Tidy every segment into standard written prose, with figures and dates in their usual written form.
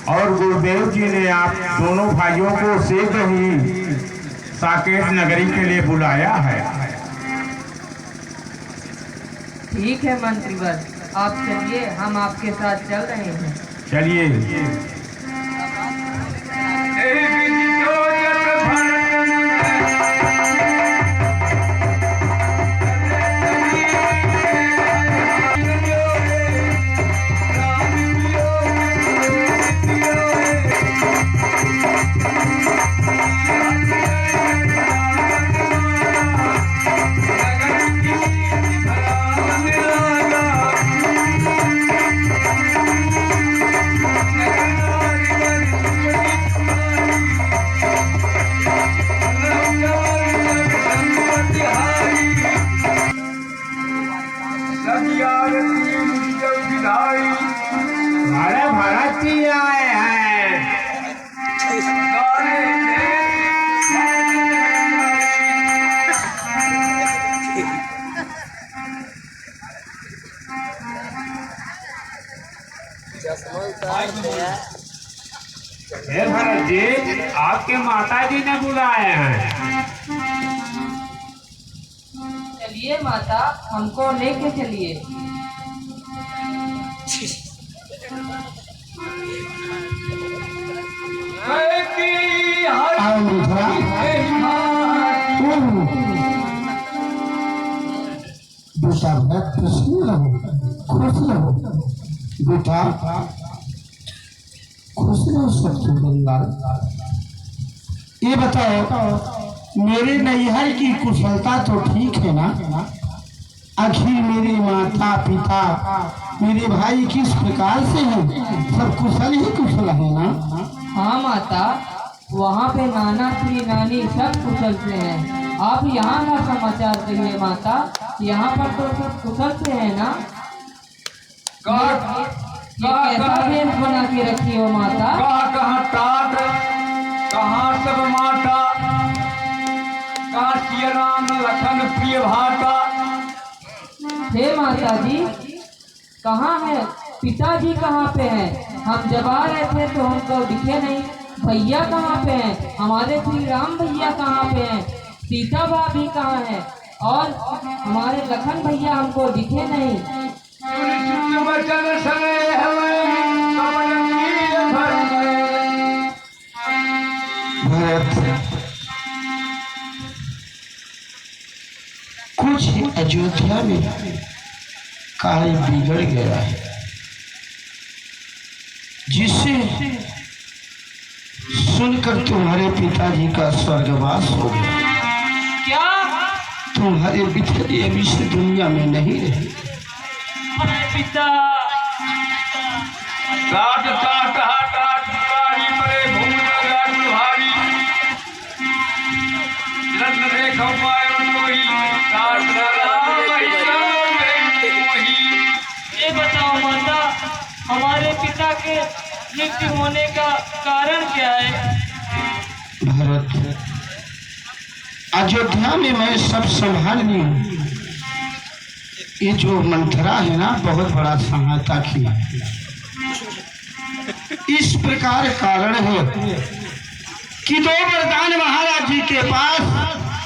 और गुरुदेव जी ने आप दोनों भाइयों को शीघ्र ही साकेत नगरी के लिए बुलाया है। ठीक है मंत्रीवर, आप चलिए, हम आपके साथ चल रहे हैं। चलिए। भारत जी आए हैं। भरत जी, आपके माता जी ने बुलाए हैं। चलिए माता, हमको लेके चलिए। बेटा बेटा खुश रहो सत्सुंदर। ये बताओ, मेरे नैहर की कुशलता तो ठीक है ना? आखिर मेरे माता पिता, मेरे भाई किस प्रकार से हैं? सब कुशल ही कुशल है ना? हाँ माता, वहाँ पे नाना श्री नानी सब कुशल से हैं। आप यहाँ का समाचार कहिए माता, यहाँ पर तो सब कुशल से है ना? ये कैसा भेष बना के रखी हो माता? कहाँ तात, कहाँ सब माता, कहाँ सिया राम लखन प्रिय भाता। हे माता जी, कहाँ है पिताजी? कहाँ पे हैं? हम जब आ रहे थे तो हमको दिखे नहीं। भैया कहाँ पे हैं? हमारे श्री राम भैया कहाँ पे हैं? सीता भाभी कहाँ है? और हमारे लखन भैया हमको दिखे नहीं। कुछ अयोध्या में कार्य बिगड़ गया है, जिसे सुनकर तुम्हारे पिताजी का स्वर्गवास हो गया। क्या? तुम्हारे पिताजी अभी से दुनिया में नहीं रहे। अरे पिता! काट काट काट कारी परे भूमि लगाट भारी रत्न रेखा पाए मोही काट ये बताओ माता, हमारे पिता के मृत्यु होने का कारण क्या है? भरत, अयोध्या में मैं सब संभाल ली हूँ। ये जो मंथरा है ना, बहुत बड़ा सहायता किया। इस प्रकार कारण है कि दो वरदान महाराज जी के पास,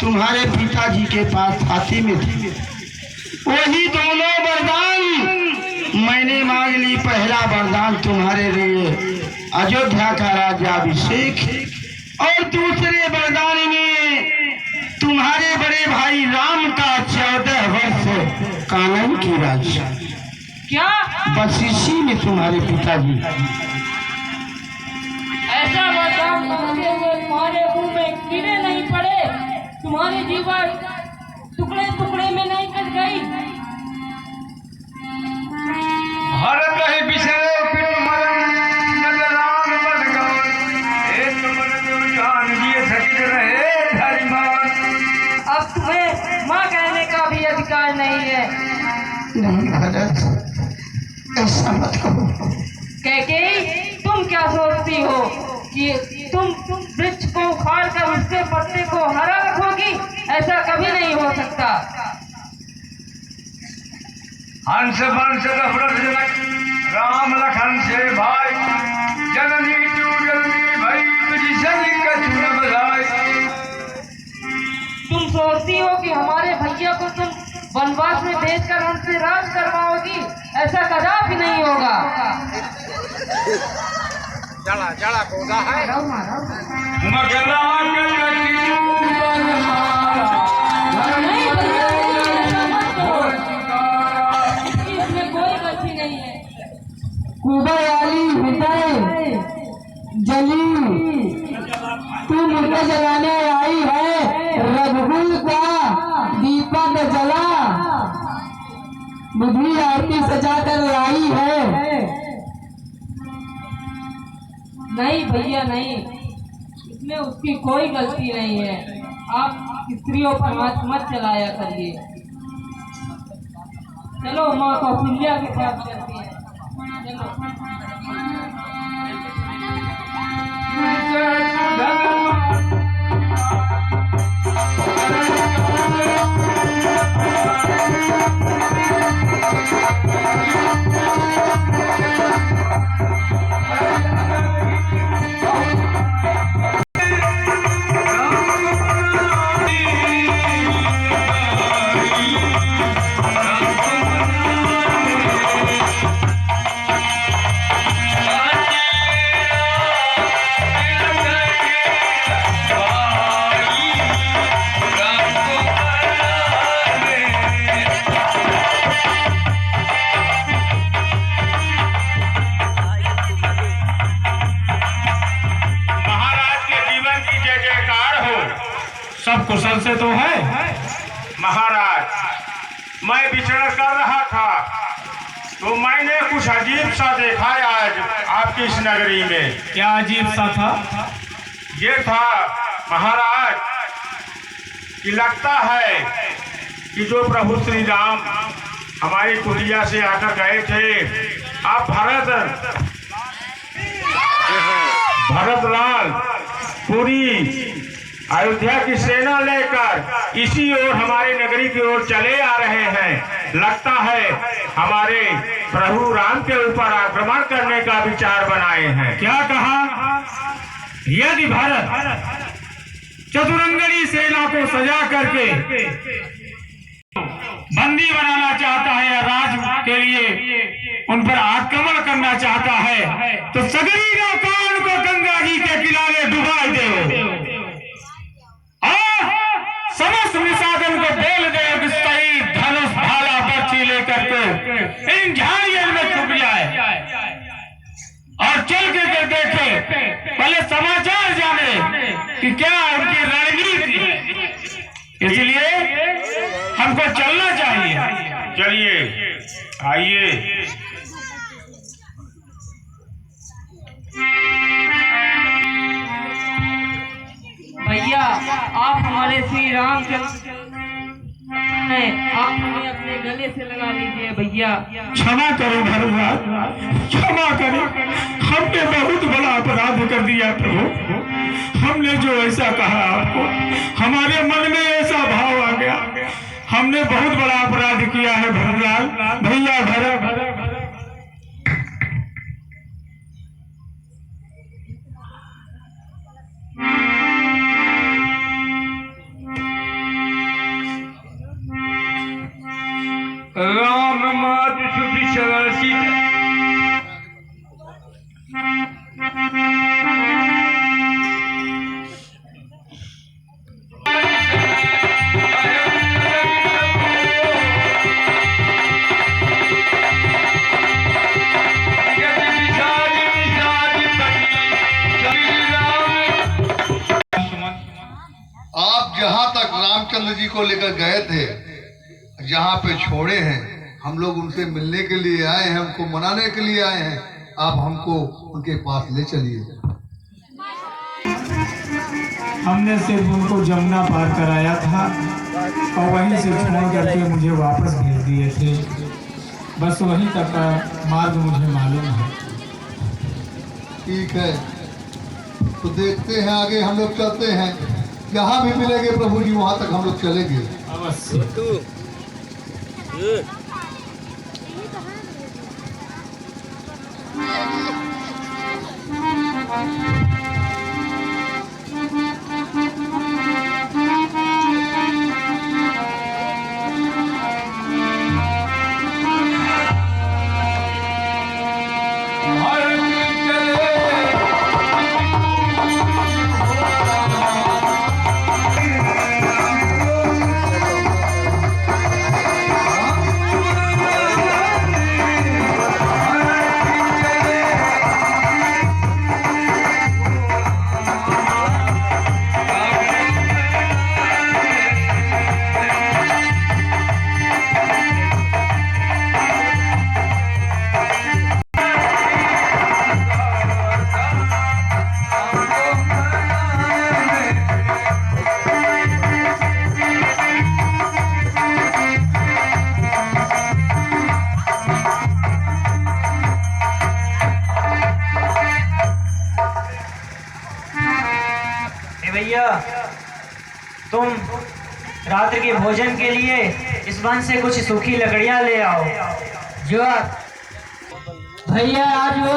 तुम्हारे पिताजी के पास हाथी में थे। वही दोनों वरदान मैंने मांग ली। पहला वरदान तुम्हारे लिए अयोध्या का राज्याभिषेक, और दूसरे वरदान में तुम्हारे बड़े भाई राम का 14 वर्ष कानन की राज्य। क्या? बस इसी में तुम्हारे पिताजी। ऐसा वरदान मांगते हुए तुम्हारे मुंह में कीड़े नहीं पड़े? तुम्हारी जीवन टुकड़े टुकड़े में नहीं कट गई? भरत ही बिसरे पिट मरण जब राम बन गए। एक मन में जान लिए सकित रहे धर्मान। अब तुम्हें माँ कहने का भी अधिकार नहीं है। नहीं भरत, ऐसा मत कहो। कैकेयी, तुम क्या सोचती हो कि तुम वृक्ष को उखाड़ कर उसके पत्ते को हरा रखोगी? ऐसा कभी नहीं हो सकता। हंस वंश दशरथ जनक राम लखन से भाई जननी भेजकर हमसे राज करवाओगी? ऐसा कदापि नहीं होगा। नहीं भैया, ऐसा मत करो। इसमें कोई गलती नहीं है। कुबेर हृदय जली तू मुझे जलाने आई है, रघुकुल का दीपक जला बुद्धि आरती सजा कर लाई है। नहीं भैया नहीं, इसमें उसकी कोई गलती नहीं है। आप स्त्रियों पर हाथ मत चलाया करिए। चलो माँ कौशल्या के पास चलते हैं। चलो। सब कुशल से तो है महाराज। मैं विचरण कर रहा था तो मैंने कुछ अजीब सा देखा आज आपकी इस नगरी में। क्या अजीब सा था? ये था महाराज कि लगता है कि जो प्रभु श्री राम हमारी कुटिया से आकर गए थे, आप भरतलाल पूरी अयोध्या की सेना लेकर इसी ओर हमारी नगरी की ओर चले आ रहे हैं। लगता है हमारे प्रभु राम के ऊपर आक्रमण करने का विचार बनाए हैं। क्या कहा? यदि भारत चतुरंगनी सेना को सजा करके बंदी बनाना चाहता है या राज के लिए उन पर आक्रमण करना चाहता है, तो सगरी नौकाओं को गंगा जी के किनारे डुबा दे, समस्त निषादन को बोल दे कि सही धनुष भाला बर्छी लेकर के इन झाड़ियों में छुप जाए और चल के देखे, पहले समाचार जाने कि क्या उनकी रणनीति। इसलिए हमको चलना चाहिए। चलिए आइए। भैया आप हमारे श्री रामचंद्र हैं, आप हमें अपने गले से लगा लीजिए भैया। क्षमा करो भरतलाल, क्षमा करो। हमने बहुत बड़ा अपराध कर दिया प्रभु। हमने जो ऐसा कहा आपको, हमारे मन में ऐसा भाव आ गया। हमने बहुत बड़ा अपराध किया है भरतलाल भैया। भरत राम मात सुखी सरल सीता। आप जहाँ तक रामचंद्र जी को लेकर गए थे, जहाँ पे छोड़े हैं, हम लोग उनसे मिलने के लिए आए हैं, उनको मनाने के लिए आए हैं। आप हमको उनके पास ले चलिए। हमने सिर्फ उनको जमुना पार कराया था और वहीं से छोड़ करके मुझे वापस भेज दिए थे। बस वहीं तक का मार्ग मुझे मालूम है। ठीक है, तो देखते हैं आगे। हम लोग चलते हैं, जहाँ भी मिलेंगे प्रभु जी वहाँ तक हम लोग चलेंगे। अवश्य। भैया तुम रात्रि के भोजन के लिए इस वन से कुछ सूखी लकड़ियां ले आओ। जो भैया आज वो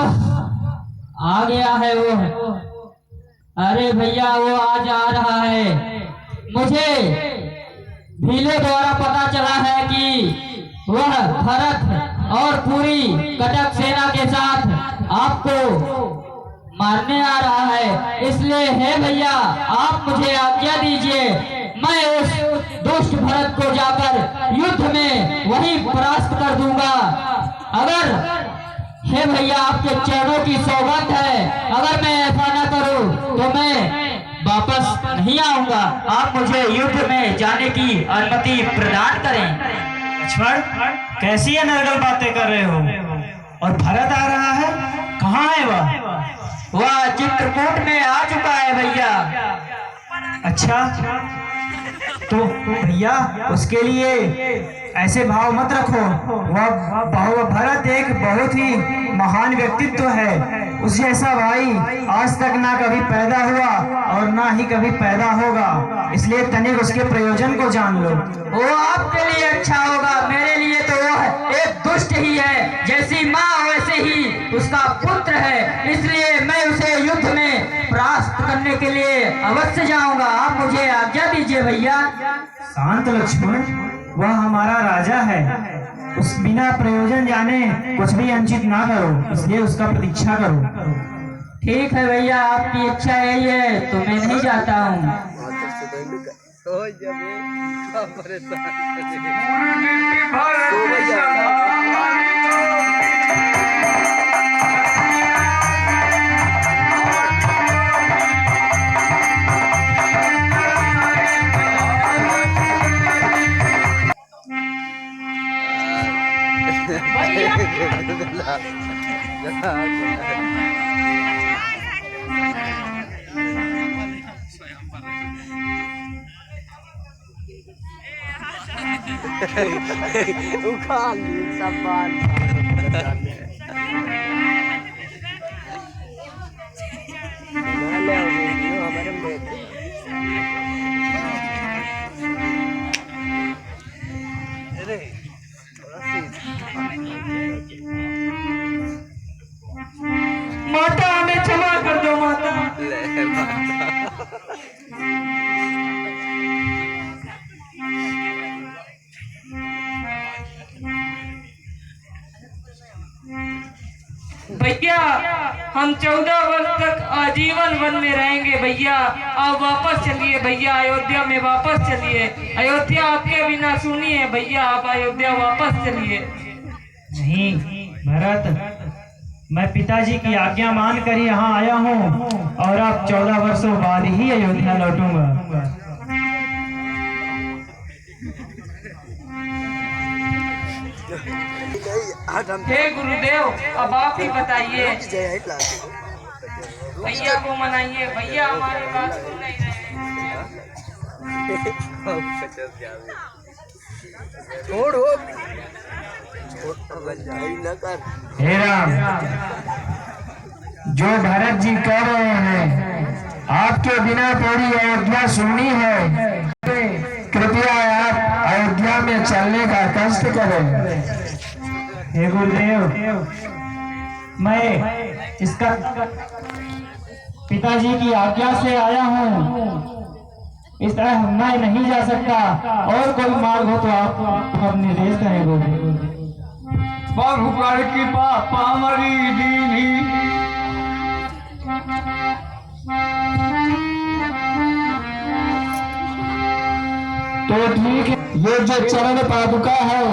आ गया है वो। अरे भैया वो आज आ रहा है। मुझे भीले द्वारा पता चला है कि वह भरत और पूरी कटक सेना के साथ आपको मारने आ रहा है। इसलिए है भैया आप मुझे आज्ञा दीजिए, मैं उस दुष्ट भरत को जाकर युद्ध में वही परास्त कर दूंगा। अगर हे भैया आपके चरणों की सौगंध है, अगर मैं ऐसा न करूं तो मैं वापस नहीं आऊंगा। आप मुझे युद्ध में जाने की अनुमति प्रदान करें। लक्ष्मण कैसी अनर्गल बातें कर रहे हो? और भरत आ रहा है, कहाँ है वह चित्रकूट में आ चुका है भैया। अच्छा तो भैया उसके लिए ऐसे भाव मत रखो। वह भरत एक बहुत ही महान व्यक्तित्व है। उस जैसा भाई आज तक ना कभी पैदा हुआ और ना ही कभी पैदा होगा। इसलिए तनिक उसके प्रयोजन को जान लो। वो आपके लिए अच्छा होगा, मेरे लिए तो वह एक दुष्ट ही है। जैसी माँ वैसे ही उसका पुत्र है। इसलिए मैं उसे युद्ध में परास्त करने के लिए अवश्य जाऊंगा। आप मुझे आज्ञा दीजिए भैया। शांत लक्ष्मण, वह हमारा राजा है। उस बिना प्रयोजन जाने कुछ भी अंचित ना करो, इसलिए उसका प्रतीक्षा करो। ठीक है भैया, आपकी इच्छा यही है तो मैं नहीं जाता हूँ। माता हमें क्षमा कर दो माता। भैया हम 14 वर्ष तक आजीवन वन में रहेंगे भैया। आप वापस चलिए भैया, अयोध्या में वापस चलिए। अयोध्या आपके बिना सुनी है भैया, आप अयोध्या वापस चलिए। नहीं भरत, मैं पिताजी की आज्ञा मानकर यहाँ आया हूँ और अब 14 वर्षों बाद ही अयोध्या लौटूंगा। हे गुरुदेव, अब आप ही बताइए। भैया को मनाइए, भैया हमारी बात सुन नहीं रहे। हे राम, जो भरत जी कह रहे हैं आपके बिना पूरी अयोध्या सुननी है, कृपया आप अयोध्या में चलने का कष्ट करें। हे गुरुदेव, मैं इसका पिताजी की आज्ञा से आया हूँ। इस तरह मैं नहीं जा सकता। और कोई मार्ग हो तो आप अब निर्देश करें गुरुदेव। बाहुकार की पापा मरी दीनी तो ठीक है, ये जो चरण पादुका है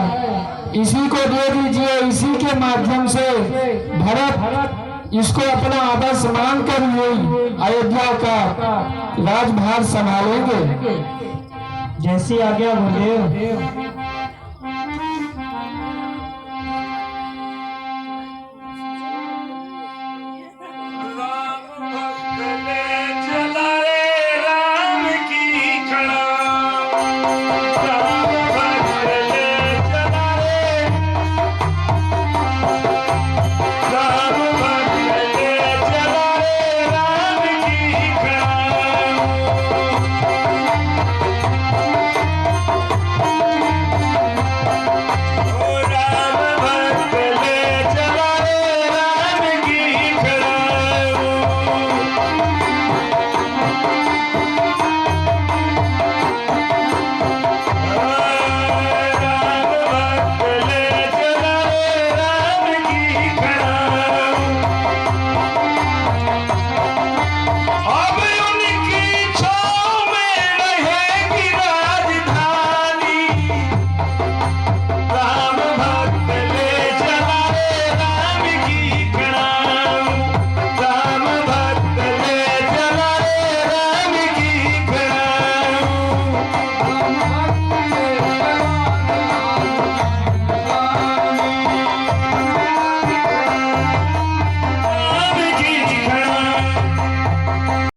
इसी को दे दीजिए। इसी के माध्यम से भरत इसको अपना आदर्श मानकर ये अयोध्या का राजभार संभालेंगे। जैसी आज्ञा गुरुदेव।